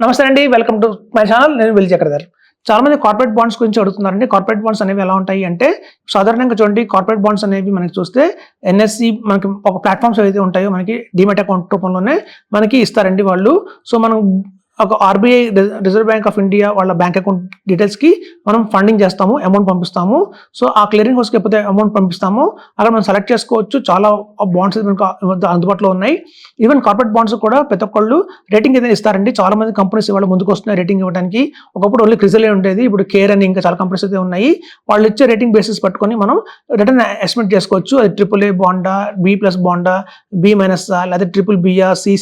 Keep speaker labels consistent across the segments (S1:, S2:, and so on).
S1: నమస్తే అండి, welcome to my channel. నేను విల్ చక్రధర్. చాలా మంది కార్పొరేట్ బాండ్స్ గురించి అడుగుతున్నారండి. కార్పొరేట్ బాండ్స్ అనేవి ఎలా ఉంటాయి అంటే, సాధారణంగా చూడండి, కార్పొరేట్ బాండ్స్ అనేవి మనకి చూస్తే ఎన్ఎస్సి మనకి ఒక ప్లాట్ఫామ్స్ ఏవైతే ఉంటాయో మనకి డీమెట్ అకౌంట్ రూపంలోనే మనకి ఇస్తారండి వాళ్ళు. సో మనం ఒక RBI reserve bank of India వాళ్ళ బ్యాంక్ అకౌంట్ డీటెయిల్స్కి మనం ఫండింగ్ చేస్తాము, అమౌంట్ పంపిస్తాము. సో ఆ క్లియరింగ్ హౌస్కి ఎప్పుడైతే అమౌంట్ పంపిస్తామో అక్కడ మనం సెలెక్ట్ చేసుకోవచ్చు. చాలా బాండ్స్ మనకు అందుబాటులో ఉన్నాయి. ఈవెన్ కార్పొరేట్ బాండ్స్ కూడా ప్రతి ఒక్కళ్ళు రేటింగ్ ఏదైనా ఇస్తారండి. చాలా మంది కంపెనీస్ ఇవాళ ముందుకు వస్తున్నాయి రేటింగ్ ఇవ్వడానికి. ఒకప్పుడు ఓన్లీ క్రిజలే ఉండేది, ఇప్పుడు కేర్ అని ఇంకా చాలా కంపెనీస్ అయితే ఉన్నాయి. వాళ్ళు ఇచ్చే రేటింగ్ బేసిస్ పట్టుకొని మనం రిటర్న్ ఎస్టిమేట్ చేసుకోవచ్చు. అది AAA బాండా, B+ బాండా, B- లేదా BBBయా, C+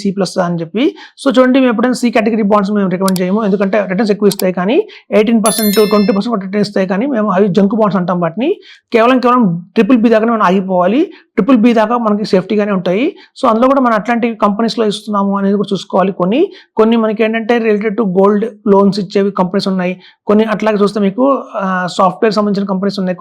S1: అని చెప్పి. సో చూడండి, మేము ఎప్పుడైనా C కేటగిరీ బాండ్స్ మేము రికమెండ్ చేయము, ఎందుకంటే రిటర్న్స్ ఎక్కువ ఇస్తాయి, కానీ 18% 20% రిటర్న్ ఇస్తాయి, కానీ మేము అవి జంక్ బాండ్స్ అంటాం. వాటిని కేవలం BBB దాకానే మనం ఆగిపోవాలి. BBB దాకా మనకి సేఫ్టీగానే ఉంటాయి. సో అందులో కూడా మనం అట్లాంటి కంపెనీస్లో ఇస్తున్నాము అనేది కూడా చూసుకోవాలి. కొన్ని మనకి ఏంటంటే రిలేటెడ్ టు గోల్డ్ లోన్స్ ఇచ్చేవి కంపెనీస్ ఉన్నాయి. కొన్ని అట్లాగే చూస్తే మీకు సాఫ్ట్వేర్ సంబంధించిన కంపెనీస్ ఉన్నాయి.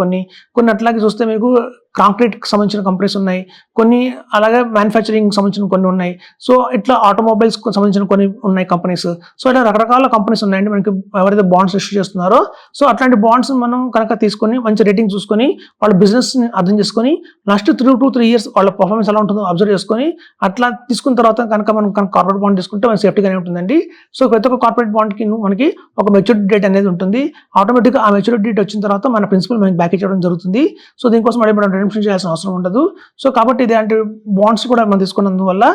S1: కొన్ని అట్లాగే చూస్తే మీకు కాంక్రీట్కి సంబంధించిన కంపెనీస్ ఉన్నాయి. కొన్ని అలాగే మ్యానుఫ్యాక్చరింగ్ సంబంధించిన కొన్ని ఉన్నాయి. సో ఇట్లా ఆటోమొబైల్స్ సంబంధించిన కొన్ని ఉన్నాయి కంపెనీస్. సో ఇట్లా రకరకాల కంపెనీస్ ఉన్నాయండి మనకి ఎవరైతే బాండ్స్ ఇష్యూ చేస్తున్నారో. సో అట్లాంటి బాండ్స్ మనం కనుక తీసుకొని మంచి రేటింగ్ చూసుకొని వాళ్ళ బిజినెస్ని అర్థం చేసుకొని లాస్ట్ 2 to 3 years వాళ్ళ పర్ఫార్మెన్స్ ఎలా ఉంటుందో అబ్జర్వ్ చేసుకొని అట్లా తీసుకున్న తర్వాత కనుక మనం కార్పొరేట్ బాండ్ తీసుకుంటే మన సేఫ్టీగానే ఉంటుందండి. సో ప్రతి ఒక్క కార్పొరేట్ బాండ్కి మనకి ఒక మెచ్యూరిటీ డేట్ అనేది ఉంటుంది. ఆటోమేటిక్గా ఆ మెచ్యూరిటీ డేట్ వచ్చిన తర్వాత మన ప్రిన్సిపల్ మనకి బ్యాక్ ఇచ్చడం జరుగుతుంది. సో దీనికోసం మనం రిడెంప్షన్ చేయాల్సిన అవసరం ఉండదు. సో కాబట్టి ఇలాంటి బాండ్స్ కూడా మనం తీసుకున్నందువల్ల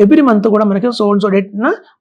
S1: ఎవ్రీ మంత్ కూడా మనకి సో డేట్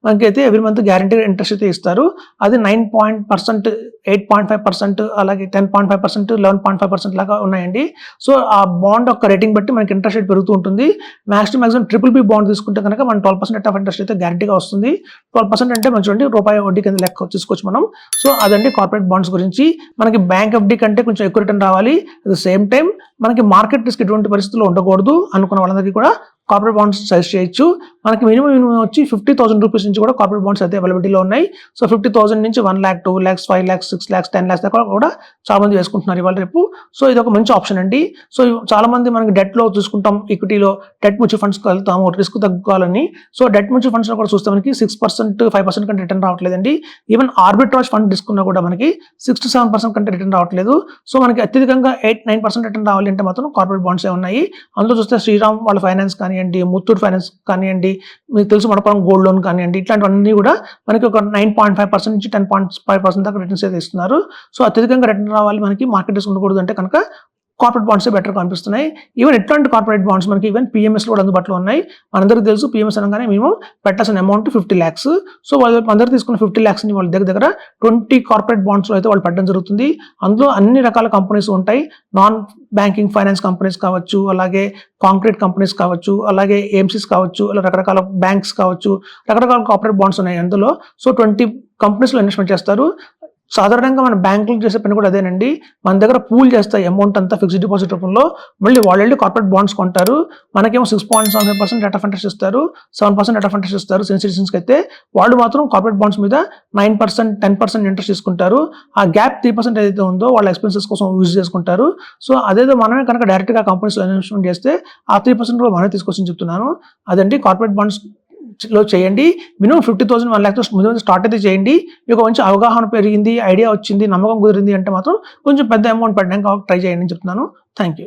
S1: మనకి అయితే ఎవ్రీ మంత్ గ్యారంటీ ఇంట్రెస్ట్ అయితే ఇస్తారు. అది 9%, 8.5%, అలాగే 10.5%, 11.5% లాగా ఉన్నాయండి. సో ఆ బాండ్ యొక్క రేటింగ్ బట్టి మనకి ఇంట్రెస్ట్ రేట్ పెరుగుతూ ఉంటుంది. మాక్సిమం BBB బాండ్ తీసుకుంటే కనుక మనం 12% రేట్ ఆఫ్ ఇంట్రెస్ట్ అయితే గ్యారంటీగా వస్తుంది. 12% అంటే మనం చూడండి రూపాయి వడ్డీ కింద లెక్క తీసుకోవచ్చు మనం. సో అదండి కార్పొరేట్ బాండ్స్ గురించి. మనకి బ్యాంక్ ఎఫ్డీ కంటే కొంచెం ఎక్కువ రిటర్న్ రావాలి, అట్ ద సేమ్ టైం మనకి మార్కెట్ రిస్క్ ఎటువంటి పరిస్థితుల్లో ఉండకూడదు అనుకున్న వాళ్ళందరికీ కూడా కార్పొరేట్ బాండ్స్ సజెస్ట్ చేయొచ్చు. మనకి మినిమం వచ్చి 50,000 రూపీస్ నుంచి కూడా కార్పొరేట్ బాండ్స్ అయితే అవైలబిలిటీలో ఉన్నాయి. సో 50,000 నుంచి 1 lakh, 2 lakhs, 5 lakhs, 6 lakhs, 10 lakhs దాకా కూడా చాలా మంది వేసుకుంటున్నారు ఇవాళ రేపు. సో ఇది ఒక మంచి ఆప్షన్ అండి. సో చాలా మంది మనకి డెట్లో చూసుకుంటాం, ఈక్విటీలో డెట్ మ్యూచువల్ ఫండ్స్కి వెళ్తాము రిస్క్ తగ్గుకోవాలని. సో డెట్ మ్యూచువల్ ఫండ్స్లో కూడా చూస్తే మనకి 6%, 5% కంటే రిటర్న్ రావట్లేదండి. ఈవెన్ ఆర్బిట్రాజ్ ఫండ్ తీసుకున్నా కూడా మనకి 6 to 7% కంటే రిటర్న్ రావట్లేదు. సో మనకి అత్యధికంగా 8-9% రిటర్న్ రావాలి అంటే మాత్రం కార్పొరేట్ బాండ్స్ ఉన్నాయి. అందులో చూస్తే శ్రీరామ్ వాళ్ళ ఫైనాన్స్ కానివ్వండి, ముత్తూట్ ఫైనాన్స్ కానివ్వండి, మీకు తెలుసు మణపురం గోల్డ్ లోన్ కానివ్వండి, ఇట్లాంటివన్నీ కూడా మనకి ఒక 9.5% నుంచి 10.5% దాకా రిటర్న్స్ అయితే ఇస్తున్నారు. సో అత్యధికంగా రిటర్న్ రావాలి, మనకి మార్కెట్ రిస్క్ ఉండకూడదు అంటే కనుక కార్పొరేట్ బాండ్స్ బెటర్ కనిపిస్తున్నాయి. ఈవెన్ ఎట్లాంటి కార్పొరేట్ బాండ్స్ మనకి ఈవెన్ PMS కూడా అందుబాటులో ఉన్నాయి. మనందరికీ తెలుసు PMS అనగానే మేము పెట్టాల్సిన అమౌంట్ 50 lakhs. సో వాళ్ళు అందరూ తీసుకున్న 50 lakhs ని వాళ్ళ దగ్గర 20 కార్పొరేట్ బాండ్స్లో అయితే వాళ్ళు పెట్టడం జరుగుతుంది. అందులో అన్ని రకాల కంపెనీస్ ఉంటాయి. నాన్ బ్యాంకింగ్ ఫైనాన్స్ కంపెనీస్ కావచ్చు, అలాగే కాంక్రీట్ కంపెనీస్ కావచ్చు, అలాగే AMCs కావచ్చు, అలా రకరకాల బ్యాంక్స్ కావచ్చు, రకరకాల కార్పొరేట్ బాండ్స్ ఉన్నాయి అందులో. సో 20 కంపెనీస్లో ఇన్వెస్ట్మెంట్ చేస్తారు. సాధారణంగా మన బ్యాంకులు చేసే పని కూడా అదేనండి. మన దగ్గర పూల్ చేస్తాయి అమౌంట్ అంతా ఫిక్స్డ్ డిపాజిట్ రూపంలో. మళ్ళీ వాళ్ళు కార్పొరేట్ బాండ్స్ కొంటారు. మనకేమో 6.75% రేట్ ఆఫ్ ఇంట్రెస్ట్ ఇస్తారు, 7% రేట్ ఆఫ్ ఇంట్రెస్ట్ ఇస్తారు సీనియర్ సిటిజన్స్కి అయితే. వాళ్ళు మాత్రం కార్పొరేట్ బాండ్స్ మీద 9%, 10% ఇంట్రెస్ట్ తీసుకుంటారు. ఆ గ్యాప్ 3% ఏదైతే ఉందో వాళ్ళ ఎక్స్పెన్సెస్ కోసం యూజ్ చేసుకుంటారు. సో అదేదో మనమే కనుక డైరెక్ట్గా కంపెనీస్లో ఇన్వెస్ట్మెంట్ చేస్తే ఆ 3% కూడా మనమే తీసుకొచ్చి చెప్తున్నాను. అదండి కార్పొరేట్ బాండ్స్ లో చేయండి. మినిమం 50,000, 1 lakh ముందు స్టార్ట్ అయితే చేయండి. మీకు మంచి అవగాహన పెరిగింది, ఐడియా వచ్చింది, నమ్మకం కుదిరింది అంటే మాత్రం కొంచెం పెద్ద అమౌంట్ పెట్టడానికి ట్రై చేయండి అని చెప్తున్నాను. Thank you.